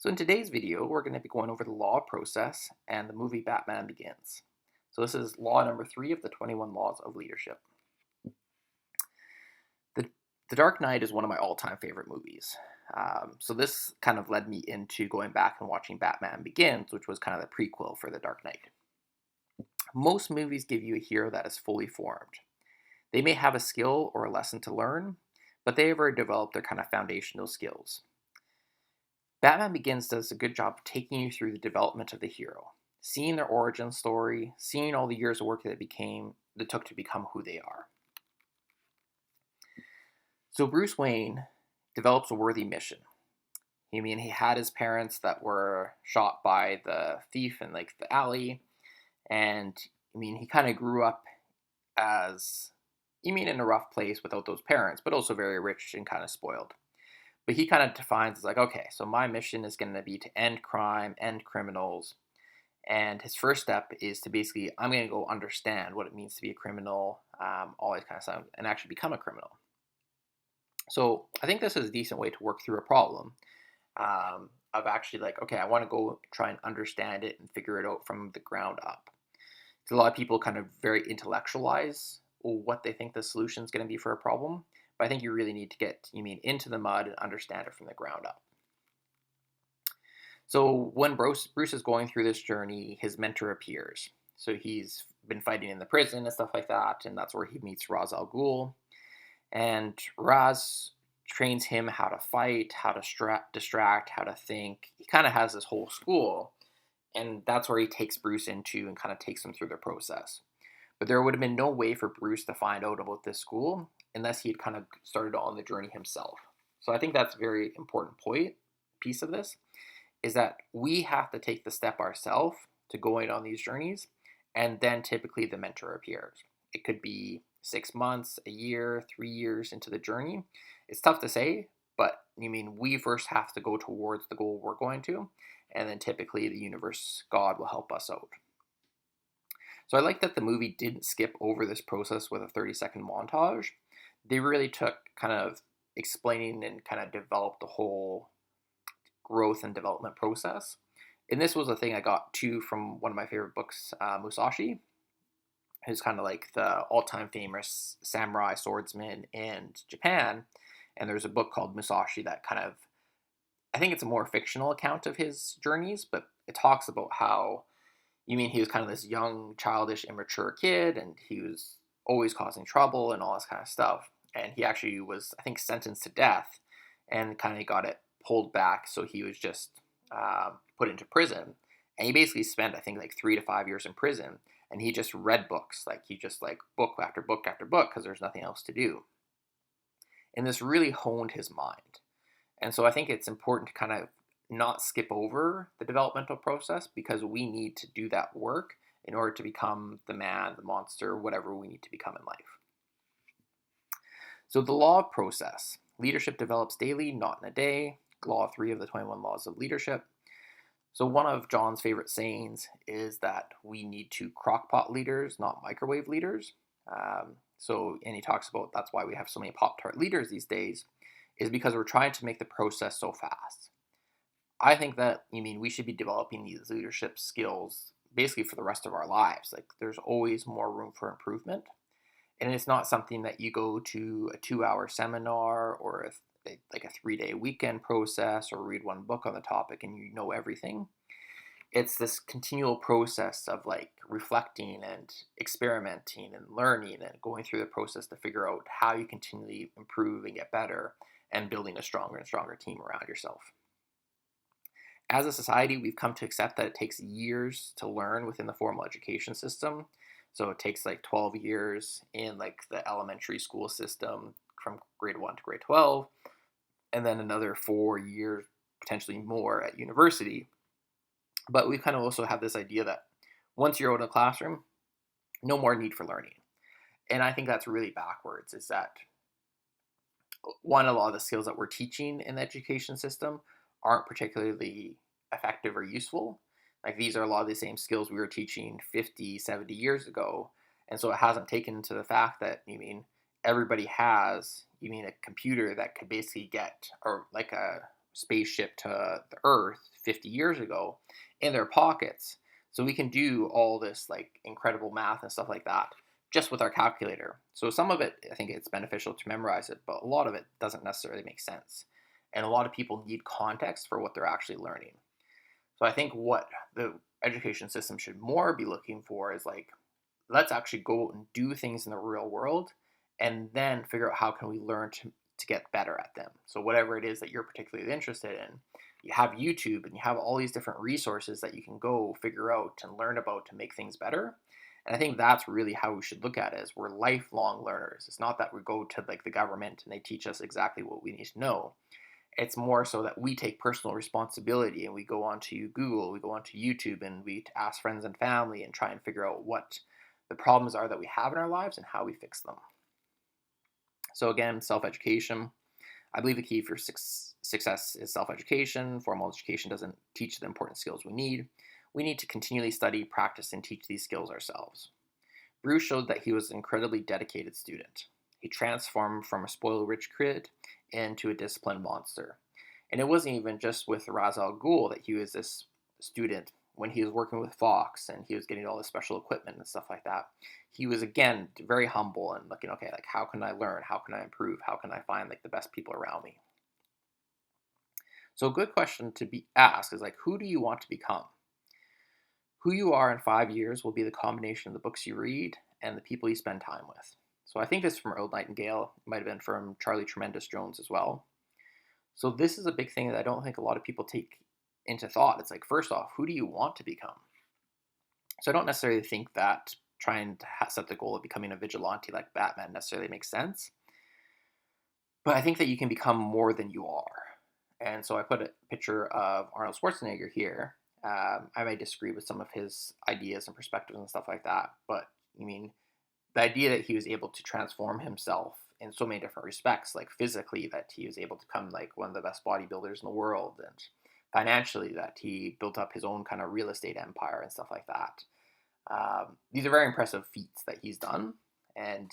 So in today's video, we're going to be going over the law of process and the movie Batman Begins. So this is law number 3 of the 21 laws of leadership. The, the Dark Knight is one of my all-time favorite movies. So this kind of led me into going back and watching Batman Begins, which was kind of the prequel for the Dark Knight. Most movies give you a hero that is fully formed. They may have a skill or a lesson to learn, but they have already developed their kind of foundational skills. Batman Begins does a good job of taking you through the development of the hero, seeing their origin story, seeing all the years of work that took to become who they are. So Bruce Wayne develops a worthy mission. He had his parents that were shot by the thief in like the alley, and he kind of grew up as in a rough place without those parents, but also very rich and kind of spoiled. But he kind of defines as like, okay, so my mission is going to be to end crime, end criminals. And his first step is to basically, I'm going to go understand what it means to be a criminal, all that kind of stuff, and actually become a criminal. So I think this is a decent way to work through a problem of actually like, okay, I want to go try and understand it and figure it out from the ground up. So a lot of people kind of very intellectualize what they think the solution is going to be for a problem. But I think you really need to get into the mud and understand it from the ground up. So when Bruce is going through this journey, his mentor appears. So he's been fighting in the prison and stuff like that, and that's where he meets Ra's al Ghul. And Ra's trains him how to fight, how to distract, how to think. He kind of has this whole school, and that's where he takes Bruce into and kind of takes him through the process. But there would have been no way for Bruce to find out about this school unless he had kind of started on the journey himself. So I think that's a very important piece of this, is that we have to take the step ourselves to going on these journeys, and then typically the mentor appears. It could be 6 months, a year, 3 years into the journey. It's tough to say, but we first have to go towards the goal we're going to, and then typically the universe, God, will help us out. So I like that the movie didn't skip over this process with a 30-second montage. They really took kind of explaining and kind of developed the whole growth and development process. And this was a thing I got too from one of my favorite books, Musashi, who's kind of like the all-time famous samurai swordsman in Japan. And there's a book called Musashi that kind of, I think it's a more fictional account of his journeys, but it talks about how he was kind of this young, childish, immature kid, and he was always causing trouble and all this kind of stuff. And he actually was, I think, sentenced to death, and kind of got it pulled back, so he was just put into prison. And he basically spent, I think, like 3 to 5 years in prison, and he just read books, like he just like book after book after book, because there's nothing else to do. And this really honed his mind. And so I think it's important to kind of not skip over the developmental process, because we need to do that work in order to become the man, the monster, whatever we need to become in life. So the law of process. Leadership develops daily, not in a day. Law 3 of the 21 laws of leadership. So one of John's favorite sayings is that we need to crockpot leaders, not microwave leaders. And he talks about that's why we have so many Pop-Tart leaders these days, is because we're trying to make the process so fast. I think that we should be developing these leadership skills basically for the rest of our lives. Like there's always more room for improvement, and it's not something that you go to a 2-hour seminar or like a 3-day weekend process or read one book on the topic and you know everything. It's this continual process of like reflecting and experimenting and learning and going through the process to figure out how you continually improve and get better, and building a stronger and stronger team around yourself. As a society, we've come to accept that it takes years to learn within the formal education system. So it takes like 12 years in like the elementary school system from grade 1 to grade 12, and then another 4 years, potentially more, at university. But we kind of also have this idea that once you're out in the classroom, no more need for learning. And I think that's really backwards, is that one, a lot of the skills that we're teaching in the education system aren't particularly effective or useful. Like these are a lot of the same skills we were teaching 50, 70 years ago. And so it hasn't taken into the fact that, everybody has, a computer that could basically get, or like a spaceship to the Earth 50 years ago in their pockets. So we can do all this like incredible math and stuff like that just with our calculator. So some of it, I think it's beneficial to memorize it, but a lot of it doesn't necessarily make sense. And a lot of people need context for what they're actually learning. So I think what the education system should more be looking for is like, let's actually go and do things in the real world and then figure out how can we learn to get better at them. So whatever it is that you're particularly interested in, you have YouTube and you have all these different resources that you can go figure out and learn about to make things better. And I think that's really how we should look at it, is we're lifelong learners. It's not that we go to like the government and they teach us exactly what we need to know. It's more so that we take personal responsibility and we go onto Google, we go onto YouTube, and we ask friends and family and try and figure out what the problems are that we have in our lives and how we fix them. So again, self-education. I believe the key for success is self-education. Formal education doesn't teach the important skills we need. We need to continually study, practice, and teach these skills ourselves. Bruce showed that he was an incredibly dedicated student. He transformed from a spoiled rich kid into a disciplined monster. And it wasn't even just with Ra's al Ghul that he was this student. When he was working with Fox and he was getting all this special equipment and stuff like that, he was again very humble and looking, okay, like how can I learn? How can I improve? How can I find like the best people around me? So a good question to be asked is like, who do you want to become? Who you are in 5 years will be the combination of the books you read and the people you spend time with. So I think this is from Earl Nightingale. It might have been from Charlie Tremendous Jones as well. So this is a big thing that I don't think a lot of people take into thought. It's like, first off, who do you want to become? So I don't necessarily think that trying to set the goal of becoming a vigilante like Batman necessarily makes sense. But I think that you can become more than you are. And so I put a picture of Arnold Schwarzenegger here. I may disagree with some of his ideas and perspectives and stuff like that. But I mean, the idea that he was able to transform himself in so many different respects, like physically, that he was able to become like one of the best bodybuilders in the world, and financially, that he built up his own kind of real estate empire and stuff like that. These are very impressive feats that he's done, and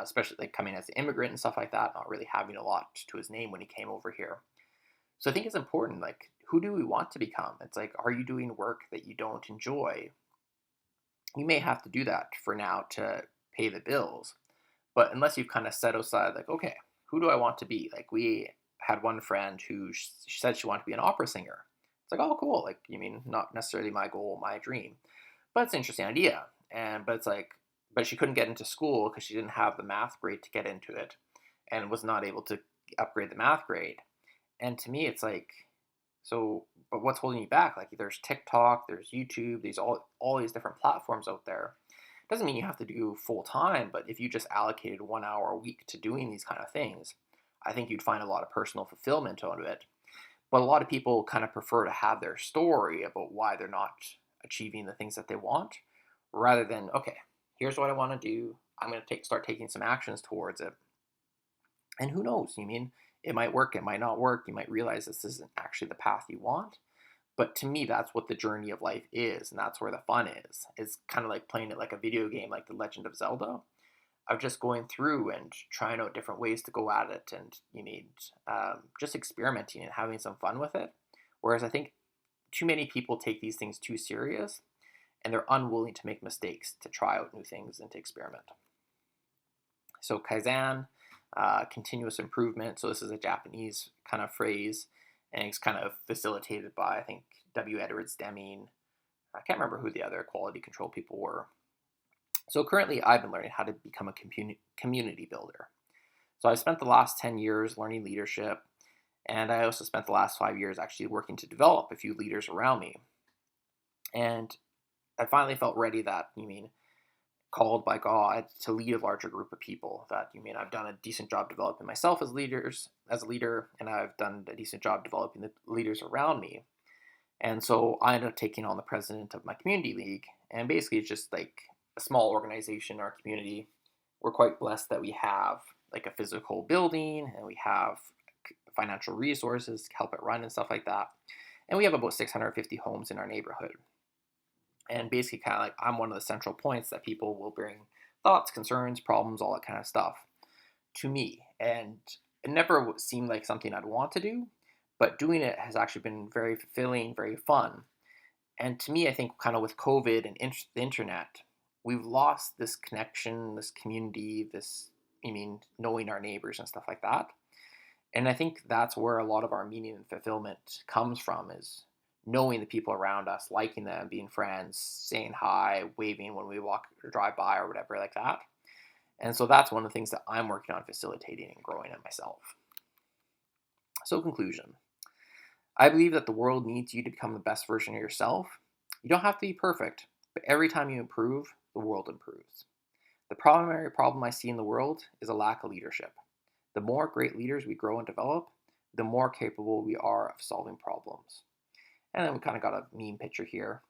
especially like coming as an immigrant and stuff like that, not really having a lot to his name when he came over here. So I think it's important, like, who do we want to become? It's like, are you doing work that you don't enjoy? You may have to do that for now to pay the bills, but unless you've kind of set aside, like, okay, who do I want to be? Like, we had one friend who she said she wanted to be an opera singer. It's like, oh, cool. Like, you mean not necessarily my goal, my dream, but it's an interesting idea. But it's like, but she couldn't get into school because she didn't have the math grade to get into it, and was not able to upgrade the math grade. And to me, it's like, so, but what's holding you back? Like, there's TikTok, there's YouTube, these all these different platforms out there. Doesn't mean you have to do full time, but if you just allocated 1 hour a week to doing these kind of things, I think you'd find a lot of personal fulfillment out of it. But a lot of people kind of prefer to have their story about why they're not achieving the things that they want, rather than, okay, here's what I want to do. I'm going to start taking some actions towards it. And who knows? You mean it might work, it might not work. You might realize this isn't actually the path you want. But to me, that's what the journey of life is, and that's where the fun is. It's kind of like playing it like a video game, like The Legend of Zelda, of just going through and trying out different ways to go at it, and you need just experimenting and having some fun with it. Whereas I think too many people take these things too serious, and they're unwilling to make mistakes, to try out new things, and to experiment. So Kaizen, continuous improvement. So this is a Japanese kind of phrase, and it's kind of facilitated by, I think, W. Edwards Deming. I can't remember who the other quality control people were. So currently, I've been learning how to become a community builder. So I spent the last 10 years learning leadership, and I also spent the last 5 years actually working to develop a few leaders around me. And I finally felt ready that, called by God to lead a larger group of people. That, I've done a decent job developing myself as a leader, and I've done a decent job developing the leaders around me. And so I ended up taking on the president of my community league, and basically it's just like a small organization in our community. We're quite blessed that we have like a physical building, and we have financial resources to help it run and stuff like that. And we have about 650 homes in our neighborhood. And basically, kind of like, I'm one of the central points that people will bring thoughts, concerns, problems, all that kind of stuff to me. And it never seemed like something I'd want to do, but doing it has actually been very fulfilling, very fun. And to me, I think kind of with COVID and the internet, we've lost this connection, this community, knowing our neighbors and stuff like that. And I think that's where a lot of our meaning and fulfillment comes from, is knowing the people around us, liking them, being friends, saying hi, waving when we walk or drive by or whatever like that. And so that's one of the things that I'm working on facilitating and growing in myself. So, conclusion. I believe that the world needs you to become the best version of yourself. You don't have to be perfect, but every time you improve, the world improves. The primary problem I see in the world is a lack of leadership. The more great leaders we grow and develop, the more capable we are of solving problems. And then we kind of got a meme picture here.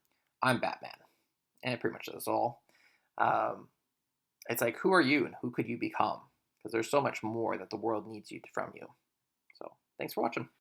I'm Batman. And it pretty much does all. Um, it's like, who are you and who could you become? Because there's so much more that the world needs from you. So thanks for watching.